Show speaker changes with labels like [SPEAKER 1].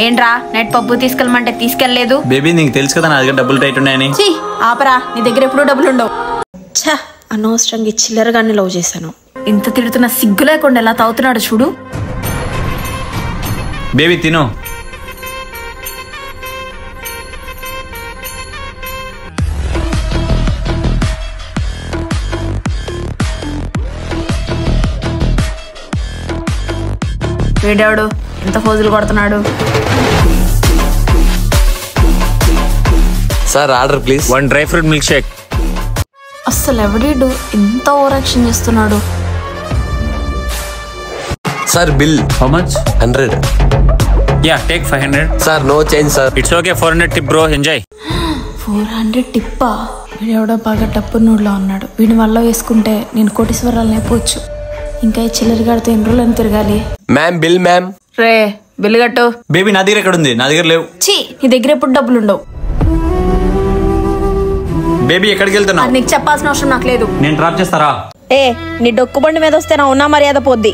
[SPEAKER 1] ఏంట్రా నెట్ పప్పు తీసుకెళ్ళమంటే తీసుకెళ్లేదు?
[SPEAKER 2] బేబీ నీకు తెలుసు కదా నా దగ్గర డబ్బులు టైట్ ఉన్నాయని.
[SPEAKER 1] ఆపరా, నీ దగ్గర ఎప్పుడు డబ్బులు ఉండవు.
[SPEAKER 3] ఛా, అనవసరంగా చిల్లరగానే లవ్ చేశాను.
[SPEAKER 1] ఇంత తిడుతున్న సిగ్గు లేకుండా ఎలా తాగుతున్నాడు చూడు.
[SPEAKER 2] బేబీ తిను.
[SPEAKER 1] వీడేవాడు ఎంత ఫోజులు కొడుతున్నాడు?
[SPEAKER 4] Sir order please.
[SPEAKER 2] 1 dry fruit milk shake.
[SPEAKER 1] అస్సలు ఎవడీడు ఇంత ఓవర్ యాక్షన్ చేస్తున్నాడు?
[SPEAKER 4] Sir bill.
[SPEAKER 2] How much?
[SPEAKER 4] 100.
[SPEAKER 2] Ya take 500.
[SPEAKER 4] Sir no change sir.
[SPEAKER 2] It's okay. 400 tip bro, enjoy.
[SPEAKER 1] 400 టిప్పా? వీడెవడో బాగా డబ్బు నోడ్లో ఉన్నాడు. వీడిని వల్ల వేసుకుంటే నేను కోటీశ్వరాలు అయిపోవచ్చు. ఇంకా ఈ చిల్లర గడితే ఎన్ని రోజులు అని తిరగాలి?
[SPEAKER 4] Ma'am bill ma'am.
[SPEAKER 1] రే బిల్లు కట్టు.
[SPEAKER 2] బేబీ నా దగ్గర ఎక్కడ ఉంది? నా దగ్గర లేవు.
[SPEAKER 1] ఛీ, నీ దగ్గర ఎప్పుడు డబ్బులు ఉండవు.
[SPEAKER 2] బేబీ ఎక్కడికి వెళ్తున్నావు?
[SPEAKER 1] నీకు చెప్పాల్సిన అవసరం నాకు లేదు.
[SPEAKER 2] నేను డ్రాప్ చేస్తారా?
[SPEAKER 3] నీ డొక్కు బండి మీద వస్తే నా ఉన్న మర్యాద పోద్ది.